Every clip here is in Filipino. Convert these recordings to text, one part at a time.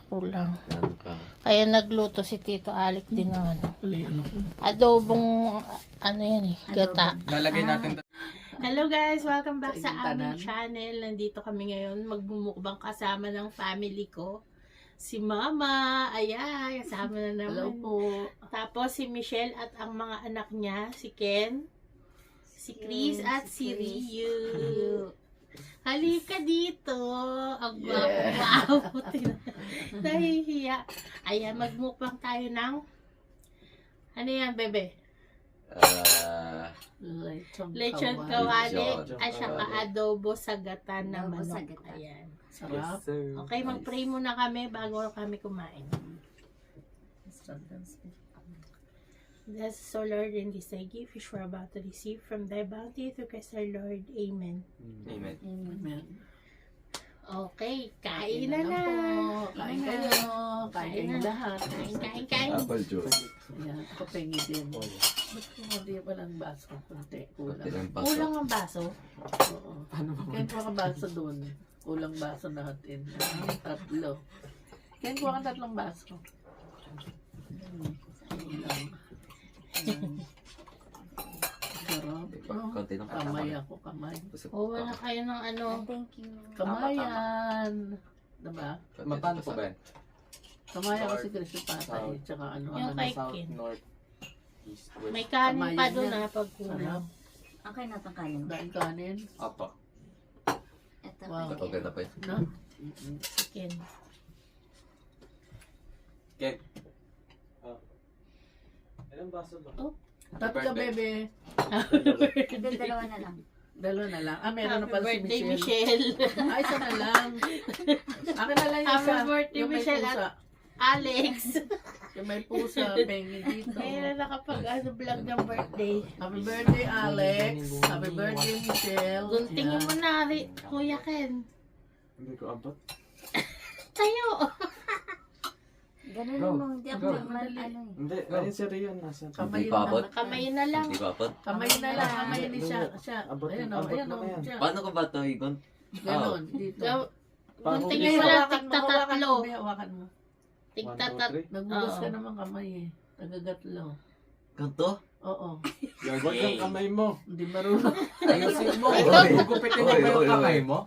kulang. Yan pa. Kaya nagluto si Tito Alec din ng ano. Adobong, ano yan eh, gata. Lalagay natin. Hello guys! Welcome back sa aming channel. Nandito kami ngayon magbumukbang kasama ng family ko. Si Mama, ayan, kasama na naman. Hello po. Tapos si Michelle at ang mga anak niya, si Ken, si Chris at si Ryu. Halika dito. Ang gwapo-gwapo. Nahihiya. Ayan, magmukbang tayo ng ano yan, bebe? Lechon kawali at saka adobo sa gata na Adobo sa manok. gata. Ayan. Sarap. Okay, mag-pray muna kami bago kami kumain. Bless us, O Lord, in this thy gift which we're about to receive from thy bounty through Christ our Lord. Amen. Amen. Amen. Okay, kain na na. Kain kayo. Kain kayo lahat. Kain. Apple juice. Yan. Ako pengi din. Ba't kung hindi pa lang baso? Kunti. Kulang. Ilang baso? Kulang ang baso. Oo. Kaya kuha ka baso doon. Kulang baso natin. Tatlo. Kaya kuha ka tatlong baso. Kulang. Sarap. Konti lang Kamay ako, kamay. Oh, wala kayo ng ano. Thank you. Kamayan. Diba? Magkano po ba yan? Kamay ako si Christy Patay. Tsaka ano. Yung ano, kay South, Ken. North, East, West. May kanin pa Kamayin doon yan. na pag kulang. Sarap. Okay na itong kanin. Daing kanin. Apo. Ito Wow. pa. Okay na pa yun. No? Chicken. Ken. Ilang baso ba? Tatlo ka, bebe. Hindi, dalawa na lang. Dalawa na lang. Ah, meron na Happy pala si birthday, Michelle. Michelle. Ay, isa na lang. Akin na lang yung Happy isa. birthday, Yung may Michelle, pusa. Alex. Yung may pusa, pengi dito. Ngayon na nakapag vlog ng birthday. Happy birthday, Alex. Happy birthday, Michelle. Guntingin mo na, Kuya Ken. Hindi ko abot. Tayo. Ganun Go. mo, hindi ako Go. ano eh. Hindi, ayun si Rion. Nasa. Kamay Hindi pa abot? na. Kamay na lang. Hindi pa abot? Kamay na lang. Kamay ni siya. Abot- Ayan o. abot Ayan na o. ba yan? siya. Paano ko ba ito, Igon? Ganon. Dito. Guntingin mo lang, tigta tatlo. Hawakan mo. Tigta 1, 2, tatlo. 3. Nagbugas ka Oo. naman kamay eh. Tagagatlo. Ganto? Oo. Huwag yung kamay mo. Hindi marunong. Ayusin mo. Oy. Gugupitin mo ba yung Oy. kamay mo?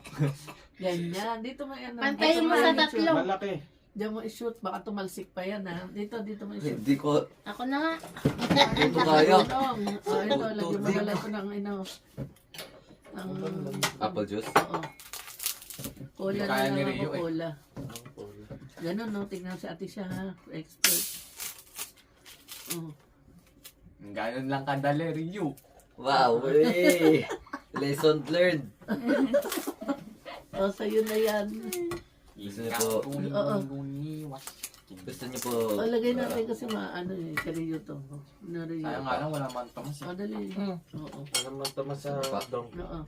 Ganyan. Dito mo yan. Pantayin mo sa tatlo. Malaki. Diyan mo i-shoot. Baka tumalsik pa yan ha. Dito mo i-shoot. Hindi ko. Ako na nga. Hindi ko kaya. Ito, lagyan mo pala ito ng Apple juice? Oo. Cola Kaya na ni lang Rio ako, eh. cola. Ganon no, tingnan si ate siya ha. Expert. Oh. Ganun lang kadali, Rio. Wow, eh. Lesson learned. Oh, sa'yo na yan. Gusto niyo po- Oo. Gusto niyo po. Oh, lagay natin kasi maano eh. Kariyo to. Nariyo. Sayang nga lang, wala man tamas. Oh, dali. Mm. Oo. Wala man tamas sa dong. Oo.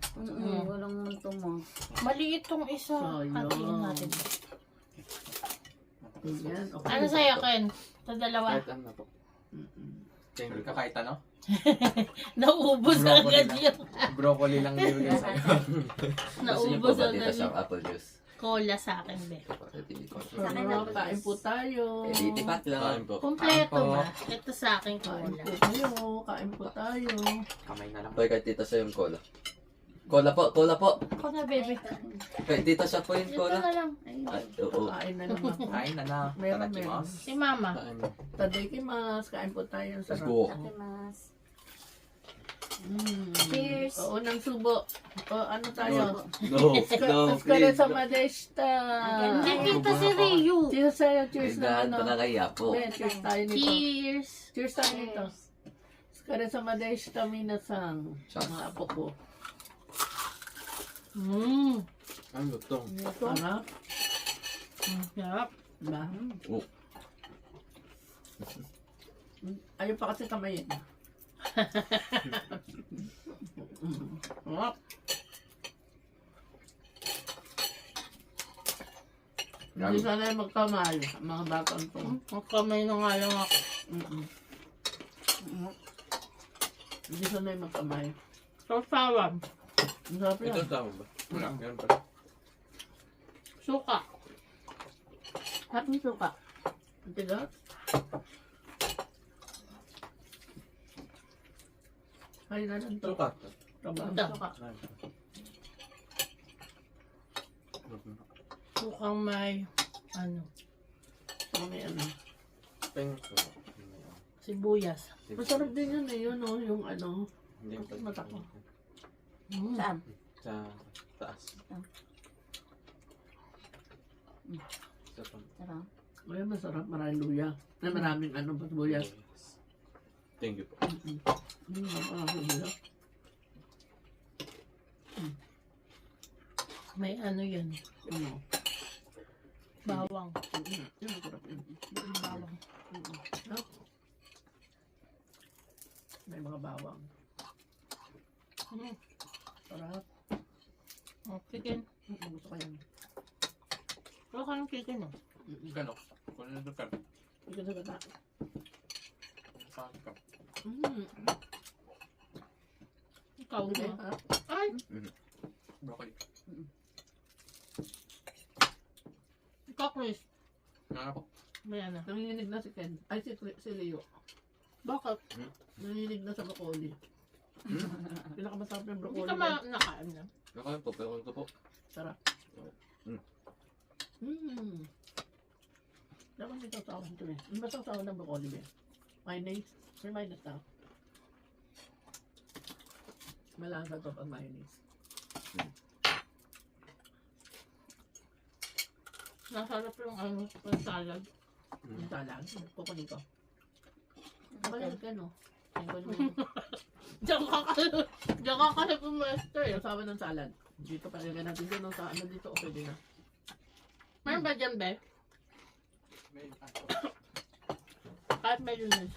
Walang munto mo. Maliit tong isa. Sayang. Pantingin natin. Yan. Okay. Ano sa'yo, Ken? Sa dalawa. Kahit ano po. Sure ka kahit ano? Naubos Broccoli agad lang. yun. Broccoli lang nilagay sa'yo. Gusto niyo po Naubos ba dito agad siyang yun. apple juice? Cola sa akin, be. Sarap. Kain po tayo. Eh, titipat lang. Kain po. Kompleto Kain po. ba? Ito sa akin Kain cola. po tayo. Kain po tayo. Kamay na lang. Hoy, kahit tita siya yung cola. Cola po. Ako na, bebe. Kahit tita siya po yung Ito cola. na lang. Ay, oo. Kain na naman po. Kain na na. Meron, Tarakimasu. Si Mama. Kain. Tadaikimasu. Kain po tayo. Let's Sarap. go. Takimas. Cheers. Oo, ng subo. O, ano tayo? No, no, Skare please. sa Madesta. Hindi kita si Ryu. Cheers tayo. Cheers Tindahan na pa ano. na kaya po. Be, cheers tayo nito. Cheers. Cheers tayo nito. Skare sa Madesta minasang. Cheers. Mga apo ko. Ang lutong. Sarap. Sarap. Diba? Oh. Ayaw pa kasi kamayin. Sarap. Hindi sana yung magkamay. Ang mga batang to. Magkamay na nga lang ako. Hindi sana yung magkamay. Sausawan. Ang sarap yan. Ito tama ba? Wala. Meron pa. Suka. Harap ng suka. Ang tigas. Ay na lang to. Suka. Trabaho ng Ito. suka. Sukang may, ano, So, may ano. Peng suka. sibuyas. Masarap din yun eh. Yun o, yung ano. Hindi pa. Mata ko. Mm. Saan? Sa taas. Sa pang. Sarap. Ay, masarap. Maraming luya. Na maraming ano, basbuyas. Thank you po. Maraming luya. May ano yun, Ano? bawang. Yun, masarap yun. Bawang. No? May mga bawang. Mm. Sarap. Oh, chicken. Gusto ko yan. Wala ka ng chicken, oh. Gano? Kung ano ka? Ikaw sa gata. Saan ka? Ikaw, Okay, no? ha? Ay, Broccoli. ikaw, Chris. Nga po. May ano. Nanginginig na si Ken. Ay, si Leo. Bakit? Nanginginig na sa broccoli. Pinakamasarap ng Hindi broccoli. ka nakain na. Nakain po, pero ito po. Sarap. Dapat may sausawan ito eh. Ano ba sausawan ng broccoli ba? Mayonnaise? May mayonnaise na. Malasa to pag mayonnaise. Nasarap yung ano, yung salad. Yung salad. Kukunin ko. Malamig ka no? Ayun ko naman. Diyan ka kasi pumesto eh. Sausawan ng salad. Dito palagyan natin dyan. No? Sa ano dito, okay din na. Meron ba dyan, be? May Kahit may lunes.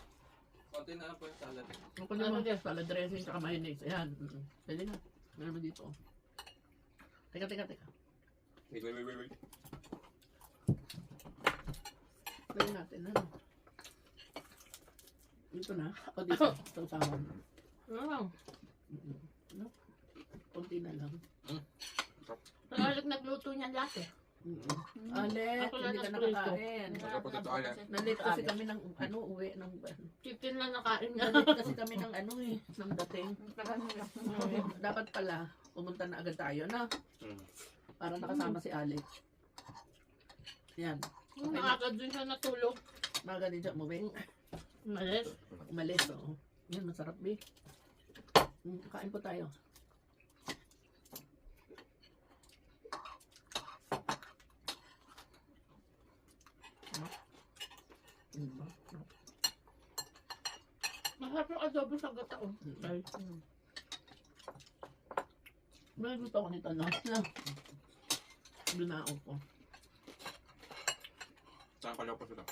Konti na lang po yung salad. Kukunin mo dyan. Salad dressing saka mayonnaise. Ayan. Pwede na. Meron mo dito. Teka. Wait. Pwede natin. Ano? Dito na. O dito. Sausawan. Ano lang. No? Kunti na lang. Tagalog nagluto niyan lahat eh. Alex, Ako lang hindi ka nagprito. nakakain. Masarap po dito, Ale. Nalit kasi kami ng ano, uwi ng Chicken lang nakain niya. nalit kasi kami ng ano eh, ng dating. Dapat pala, pumunta na agad tayo, na? Para nakasama si Alex. Yan. Nakagad din siya natulog. Maga din siya umuwi. Malis. Umalis, oo. Yan, masarap, be. Kain po tayo. Masarap yung adobo sa gata oh. Ay. Nagluto ako nito, no? Binao ko. Saan ka lang po sila?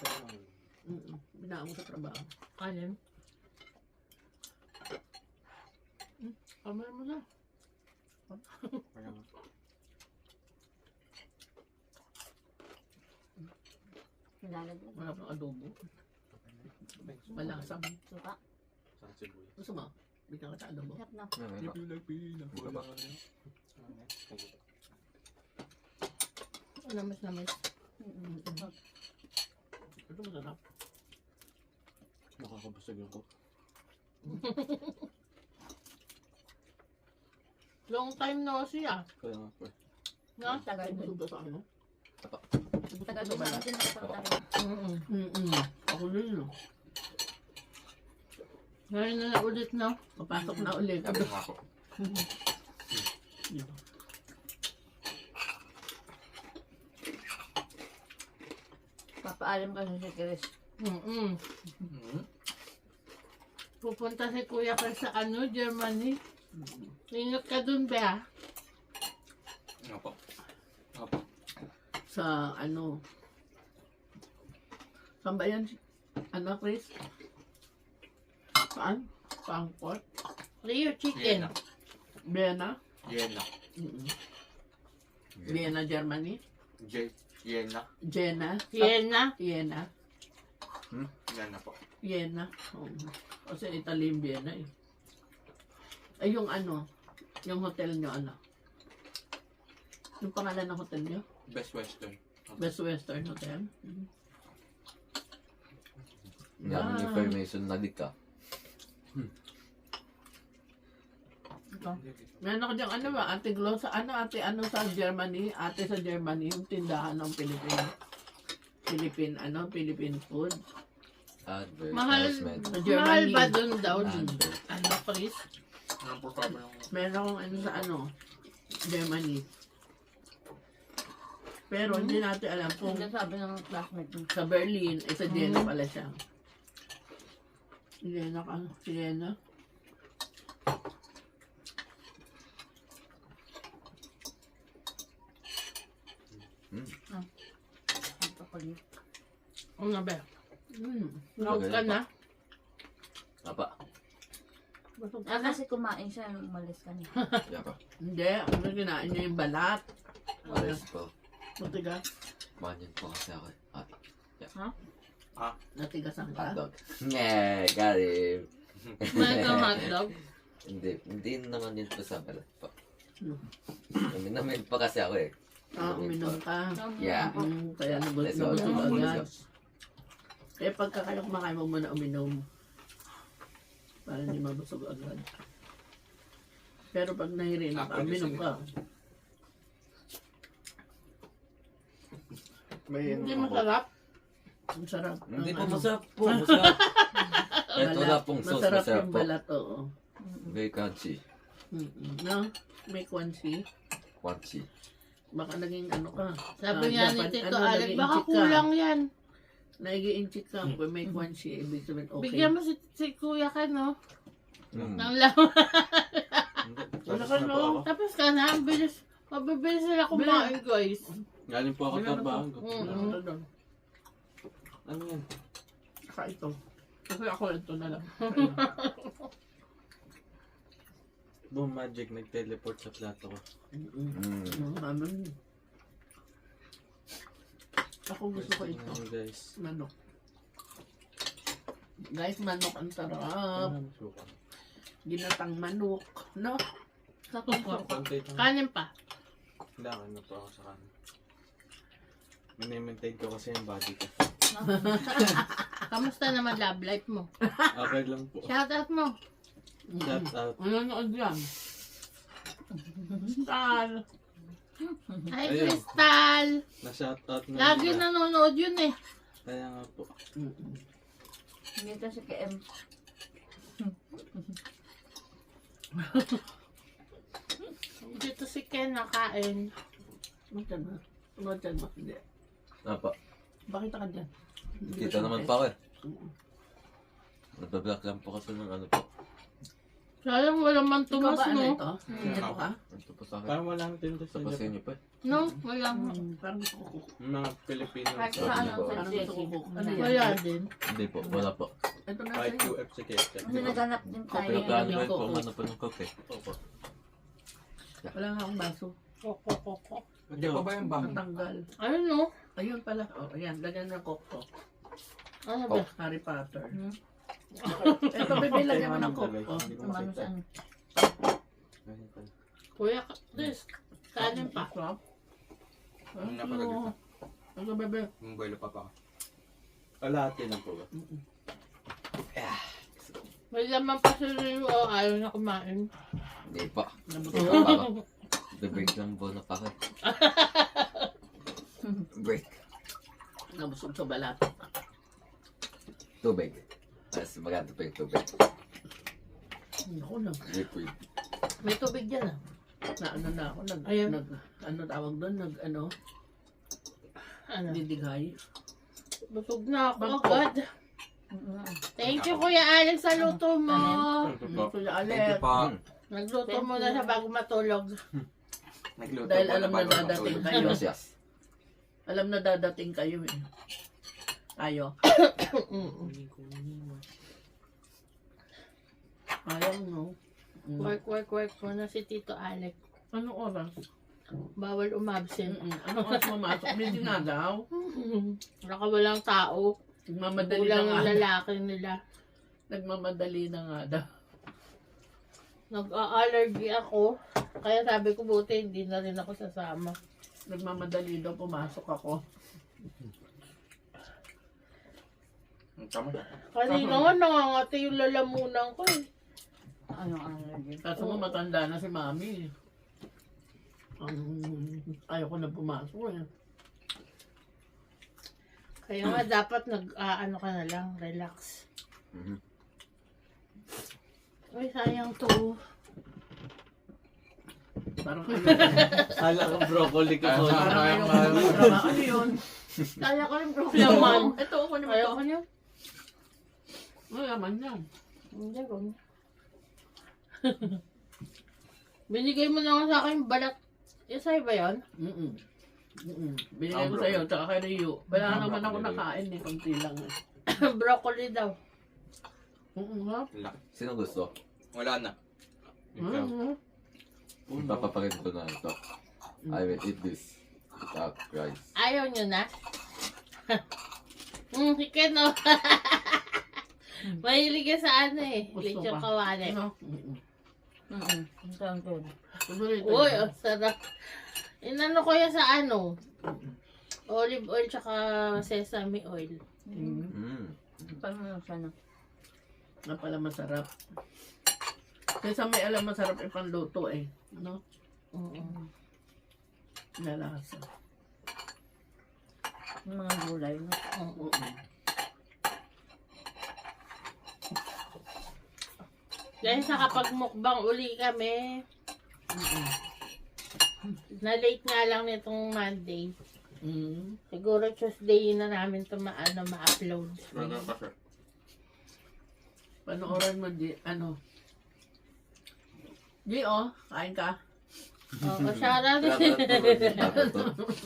Binao ko sa trabaho. Kanin. Kamay mo na. Kaya nga. Nilalagyan. Wala pang adobo. Malasam. Suka. Saan sibuyas? Gusto mo? Bigyan ka sa adobo. Sarap na. If you like pina Namis. Ito masarap. Nakakabasag ako. Long time no see ah. Kaya nga po. No? Tagal Ay, din. busog ba sa ano? Tagal din natin nakapagtagal. Ako din, no? Ngayon na ulit no. Papasok na ulit. Sabi nga po. Dito. Papaalam ka sa si Chris. Pupunta si Kuya ka sa ano, Germany. Ingat ka dun ba? Nga po. Nga po. Sa ano? Saan ba yan? Ano, Chris? Saan? Frankfurt? Rio chicken. Vienna. Vienna? Vienna. Vienna, Germany? Vienna. Jena? Vienna. Vienna? Vienna po. Vienna? Oo. Kasi Italy yung Vienna eh. Ay, yung ano? Yung hotel nyo, ano? Yung pangalan ng hotel nyo? Best Western. Best Western Hotel. Yan yung information na di ka. Meron ako dyan, ano ba, ate Glo, sa sa Germany, ate sa Germany, yung tindahan ng Philippine food. Advertisement. Sa Mahal Germany. ba dun daw? Advert. Ano, Chris? Ano po sabi ng... Meron akong sa Germany. Pero hindi natin alam kung Hindi sabi ng classmate mo. sa Berlin, sa Vienna pala siya. Vienna. Ito ko niya. Ano ba? Mm. Huwag ka na. Apa. Busog Ah, ka na. kasi kumain siya nung umalis ka niya. Yaka. Hindi, ang kinain niya yung balat. Alis ko. Matigas. Manyan po kasi ako. Natigasan ka. Hotdog. Nye, galim. Mahal kang hotdog. Hindi naman yun pa sa balat pa. No. Namin pa kasi ako eh. Uminom ka. Yeah. Kaya Let's go. nabusog agad. Let's Kaya pagka kayo kumakain mo muna uminom. Para hindi mabusog agad. Pero pag nahirina ka, uminom ka. May Hindi masarap. Ang sarap. Hindi Ang po ano, masarap po. Masarap. Kahit wala balat. pong sauce, Masarap masarap yung po. balat, oo. Very crunchy. No? May kwansi. Crunchy. Baka naging ano ka. Sabi nga ni dapat, Tito ano, Alec, naging baka inchik ka. kulang yan. Nag-i-inchik ka. Kung may kwansi, ibig sabihin okay. Bigyan mo si Kuya ka, no? Mm. Ng laman. Wala ka, no? Tapos ka na, ang bilis. Mabibilis sila kumain, guys. Galing po ako Wala na trabaho. to. Mm. Wala na doon. Ano yan? Saka ito. Kasi ako ito na lang. Boom magic, nag-teleport sa plato ko. Mm. Ako gusto ko ito. Ano guys? Manok. Guys, manok ang sarap. Suka. Ginatang manok. No? Konti lang. Kanin pa. Kailangan na po ako sa kanin. Minimaintain ko kasi yung body ko. Kamusta naman love life mo? Okay lang po. Shout out mo. Shout out. Ano nood yan? Star. Ay, Ayun. Crystal. Na-shout out na Lagi nila. nanonood yun eh. Kaya nga po. Dito si KM. Dito si Ken nakain. Magtan mo. Magtan mo. Hindi. Apa. Bakit ka dyan? Kita naman pa ako eh. Nagpa-block lang po kasi ng ano po. Sayang wala man Ikaw tumas, ba ano no? ito? Ito ka? Ito po sa akin. Parang wala nang tinda sa Tapos Japan. inyo pa eh. No, wala. Parang gusto ko cook. Yung mga Pilipino. Kahit Sabi sa niya ano, po. sa Parang gusto ko Jesse. cook. Ano yan? Wala din. Hindi po, wala po. Ito na Kahit sa'yo. QF sa ketchup. Kasi naghanap din tayo. Pero plano yung rin po coco. ano po ng coke eh. Opo. Wala nga akong baso. Koko. Hindi pa ba yung bahay? Natanggal. Ano no? Ayun pala. Oh, ayan. Lagyan ng coke to. Ano ba? Harry Potter. Hmm? Ito, bebe, lagyan mo ng coke. Oh. Hindi ko Kumano makita. sa ano. Ganyan pala. Kuya, Chris. Kanin pa. Sarap. Yung napagagita. Ano, bebe? Yung boilo pa pa. Alati lang po ba? May laman pa si Rio. Oh, ayaw na kumain. Hindi pa. Nabuto. Hindi pa pa. Be-break lang po na pa ako eh. Break. Nabusog sa balat. Tubig. Mas maganda pa yung tubig. Ako na. Liquid. May tubig dyan ah. Na ano na ako. Ayun. Ano tawag doon? Ano? Didighay. Busog na ako Bangko. agad. Thank you, Kuya Alex, sa luto mo. Ito po. Kuya Thank you Alec. pa. Nagluto mo na siya bago matulog. Nagluto Dahil po alam na bago dadating matulog. kayo. Yes, yes. Alam na dadating kayo eh. Tayo. Ayaw no. Work muna si Tito Alex. Anong oras? Bawal umabsent. Anong oras mamasok? May dinadaw. Nakawalang tao. Nagmamadali na Kulang nga. ang lalaki nila. Nagmamadali na nga daw. Nag-allergy ako. Kaya sabi ko buti hindi na rin ako sasama. Nagmamadali daw, pumasok ako. Tama na. Kanina nga nangangati yung lalamunan ko eh. Anong allergy? Kaso mo matanda na si mami. Ayaw ko na pumasok eh. Kaya nga dapat ano ka na lang, relax. Mhm. Uy, sayang to. Parang ano, Kala ko broccoli ka po. parang ayaw ko na drama. Ano yun? Kaya ko yung laman. Ito, ako naman Kaya ito. ko niya. Ano laman yan? Hindi ko. Binigay mo na nga sa akin yung balat. Yung sa'yo ba yun? Binigay ko sa'yo, tsaka kay Rio. Wala naman ako nakain eh, konti lang eh. Broccoli daw. Ha? Laki. Sino gusto? Wala na. Ikaw. Papaparin ko na ito. I will eat this without rice. Ayaw nyo na? Si Ken, oh. Mahilig ka sa ano eh. Gusto Lechong pa. kawali. Ano? Ang sarap ko. Paborito Uy, niya. ang sarap. Inano ko yan sa ano? Olive oil tsaka sesame oil. Mm. Paano sana? Na pala masarap. Kaysa may alam masarap ipangluto eh. No? Oo. Nalasa. Yung mga gulay, no? Oo. Dahil sa kapag mukbang uli kami, na late nga lang nitong Monday. Siguro Tuesday na namin ito ma-upload. Kasi. Panoorin mo di, ano? Di oh, kain ka. Oo, Shara.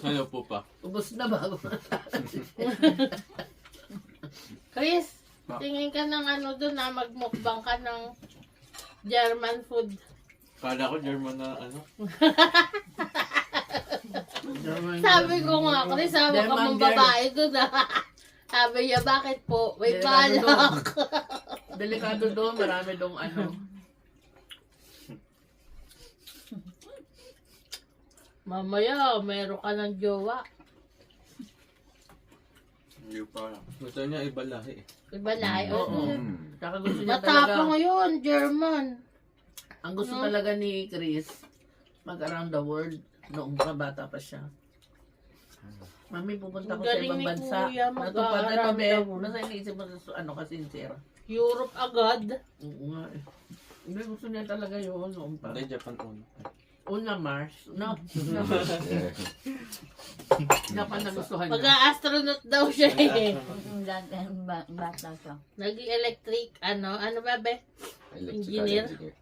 Ano po pa? Ubus na bago. Chris, tingin ka ng ano doon na magmukbang ka ng German food. Kala ko German na ano. Sabi ko nga, Chris, sabi ka German mong girl. babae doon Sabi niya, bakit po? May Delikado balak. Delikado doon, marami doon ano. Mamaya, meron ka ng jowa. Hindi pa lang. Gusto niya iba lahi eh. Iba lahi. Oo. Mm. Saka gusto niya talaga, Matapang yun, German. ang gusto talaga ni Chris, mag-around the world noong bata pa siya. Mami, pupunta Ang ko sa galing ibang ni bansa. Kuya, Natupad na mag-around be. the world. Nasa iniisip mo sa ano kasi sincere. Europe agad. Oo nga eh. Hindi, gusto niya talaga yun noong pa. Hindi, Japan una. Una Mars. No. Yeah. Japan na gustuhan niya. Mag-astronaut daw siya eh. Yung dati, bata siya. Nag-electric, ano ba be? Electrical Engineer. engineer.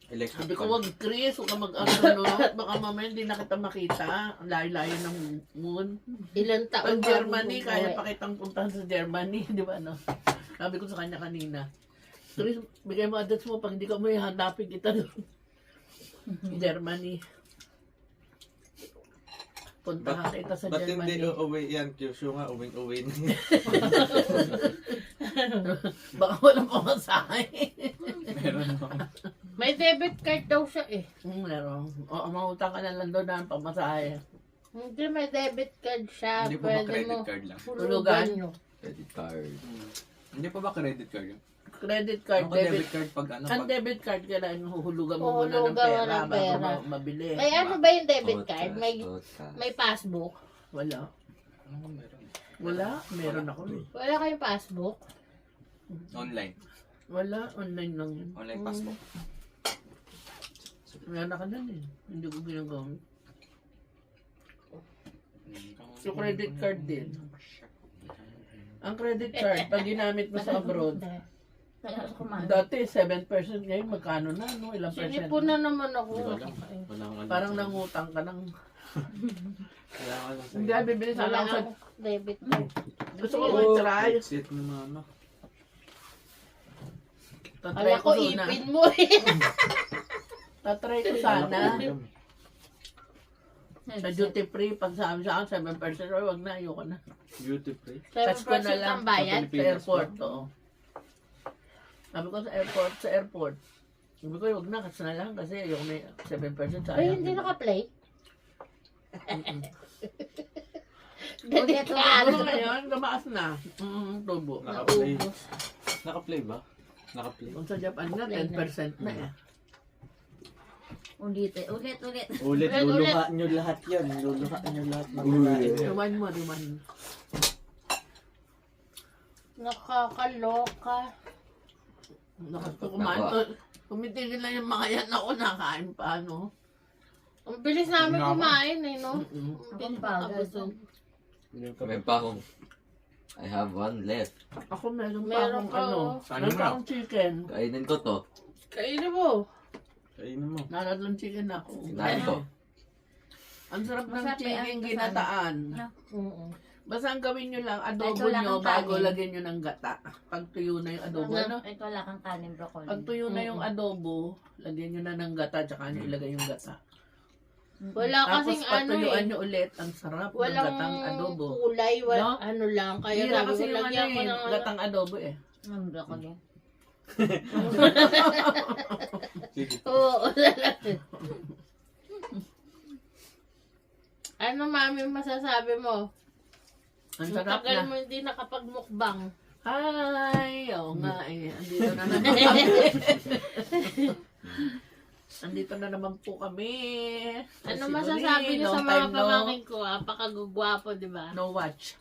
Electric. Sabi ko, wag Chris, huwag ka mag-astronaut. Baka mamaya hindi na kita makita. Ang layo-layo ng moon. Ilan taon Pag Germany, bago kaya umuwi? pa kitang puntahan sa Germany. Di ba, no? Sabi ko sa kanya kanina, Chris, bigay mo address mo. Pag hindi ka mo hanapin kita doon. Germany. Puntahan kita sa Ba't hindi Germany. uuwi yan? Kyushu nga, uwing-uwi na. Baka walang pamasahe. Meron ako. May debit card daw siya eh. Meron. O, mautang ka na lang doon ng pamasahe. Hindi, may debit card siya. Hindi po ba Pwede credit mo card lang? hulugan nyo. Credit card. Hindi pa ba credit card yun? Credit card, Ako debit card pag ano? Ang Pag, debit card, kailangan huhulugan mo muna ng Huhulugan mo pera ng bago pera. mabili. May ano ba yung debit card? Podcast. May passbook? Wala. ano ba meron? Wala. Meron ako. Wala kayong passbook? Online. Wala. Online lang yun. Online passport. Meron ka na eh. Hindi ko ginagamit. So, credit card din. Ang credit card, pag ginamit mo sa abroad, Kaya ako kumain. dati 7% ngayon, magkano na, no? Ilang percent? Sinipon na naman ako. Hindi ko alam. Wala akong alam. Parang nangutang ka ng... Wala akong alam Hindi, sa'yo. bibili sana Wala ako sa... akong debit card. Gusto ko i-try. Sit ni mama. Tatry Kala ko ko sana. ipin mo eh. Tatry ko sana. Sa duty free, pag sabi sa akin, 7%, or wag na, ayoko na. Duty free. 7% Touch ko na lang. ang bayad. Sa airport, oo. Sabi ko sa airport. Sabi ko, wag na, kasi na lang, kasi ayoko na 7% sayang. Ay, hindi naka-play? Delikado. Ano ngayon, lumaas na. Tubo. Naka-play. Naubos. Naka-play ba? Naka-play. Kung sa Japan nga, 10% na eh. Ulit. Ulit, luluha nyo lahat yan. Luluha nyo lahat ng kinain. Rewind mo. Nakakaloka. Kumain. Kumitigil lang yung mga yan ako nakain pa, no? Ang bilis namin Nga ba? kumain eh, no? Mm-mm. Ang bilis nakabusog. May pa akong... I have one left. Ako meron pa Meron akong ka, ano. oh. Sana Meron pa mo. akong chicken. Kainin ko to. Kainin mo. Kainin mo. Nalatlong chicken ako. Kinain ko. Ang sarap ng Masarap chicken yan, ginataan. Oo. Basta ang gawin nyo lang, adobo Ito lang nyo ang bago kanin. lagyan nyo ng gata. Pag tuyo na yung adobo, ano? Ito wala kang kanin broccoli. Pag tuyo na yung adobo, lagyan nyo na ng gata, tsaka nyo ilagay yung gata. Wala Tapos kasing ano patuyuan eh. nyo ulit, ang sarap ng Walang gatang adobo. kulay, No? ano lang. Kaya Hira sabi kasi ko, yung ano lagyan ko eh, ng gatang adobo eh. Broccoli. Sige. Oo. Ano mami masasabi mo? Ang Ang sarap tagal na. mo hindi nakapagmukbang. Ay, oo nga eh. Andito na naman kami. Andito na naman po kami. Ano Si masasabi Doreen, niyo sa long mga time no- pamangkin ko? Apakagugwapo, di ba? No watch.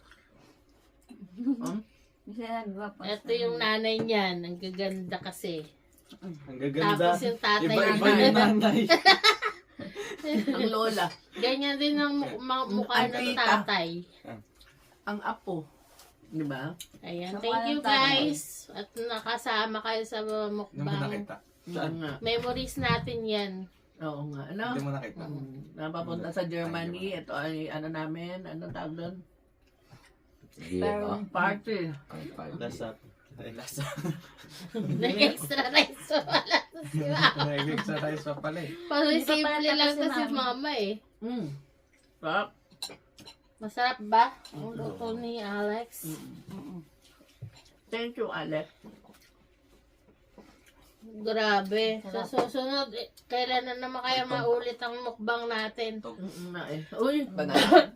Kasi nagwapo. Ito yung nanay niyan. Ang gaganda kasi. Ang gaganda. Tapos yung tatay Iba-iba yung nanay. Ang lola. Ganyan din ang mukha ng Tita. tatay. Ang apo. Di ba? Ayan. Sa Thank you mukha ng tatay. guys. At nakasama kayo sa Hindi mo mukbang. nakita. Oo nga. Memories natin yan. Oo nga. Ano? Hindi mo nakita. Napapunta sa Germany. Ito ay ano namin. Anong tawag doon? Pero... Party. Lasa. Lasa. Nag-extra rice wala sa si mama. Nag-exercise pa pala eh. Parang Hindi pa simple pala lang tapos to si si mama. mama eh. Sarap. Masarap ba? Ang luto ni Alex. Thank you, Alex. Grabe. Sa susunod, kailan na naman kaya maulit ang mukbang natin? Na eh. Uy, banana.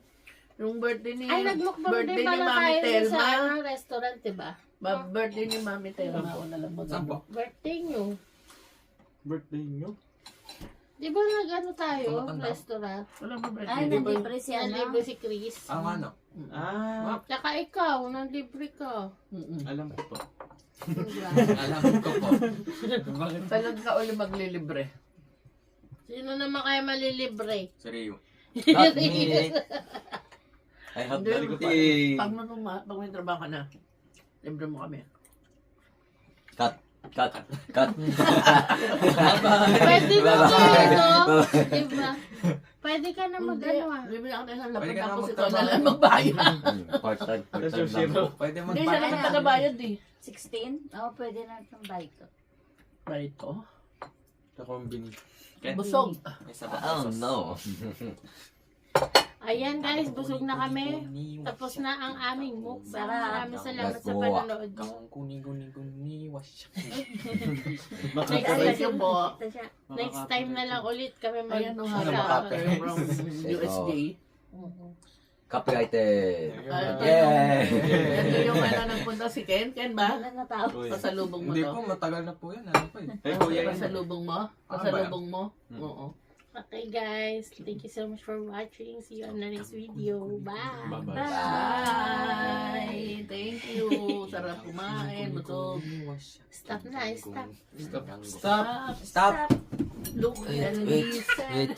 Yung birthday ni Ay, nagmukbang birthday din ni pala Mami tayo dun sa Telma. anong restaurant, diba? Birthday ni Mami Telma. O nalang mo Saan po? Birthday nyo. Birthday nyo? Di ba nag-ano tayo? Tumatanda. Restaurant? Wala ba birthday? Ay, nandipre si ano. Nalibre si Chris. Ano? Ah, Tsaka ikaw, nalibre ka. alam ko po. Diba? Alam ko po. Bakit? Kailan ka uli maglilibre? Sino naman kaya malilibre? Si Rio. Not me. I have Hindi, tea. Pag may trabaho ka na, libre mo kami. Cut. Pwede na kayo, no? Diba? Pwede ka na mag-ano ah. Libre ako na isang Pwede lapad ka na tapos ikaw magtrabaho. na lang magbayad. Part-time That's lang your po. Pwede Hindi, siya naman magbayad. tagabayad eh. 16? Oo, pwede na itong bike ko. Right ko. Sa combine. Ken? Busog. May sabat Oh sauce. no. Ayan guys, busog na kami. Tapos na ang aming mukbang. Maraming salamat sa Let's go. panonood. Guni, wash. Baka Next pala time, po. Ito siya. next time na lang ulit kami Ayan o mag- harap Ano, from USJ. Copyrighted. Yan Yay! yung ano nagpunta si Ken. Ken ba? Wala na tao. Uy. Pasalubong mo Hindi to. po, matagal na po yan. Ano pa eh. Hey, kuya yun. Pasalubong mo? Ah, Pasalubong mo? Hmm. Oo. Okay guys, thank you so much for watching. See you on the next video. Bye! Bye-bye. Bye! Thank you. Sarap kumain. Busog. Stop na, stop. Stop. Stop. Stop. Look, Wait, and wait, listen. wait.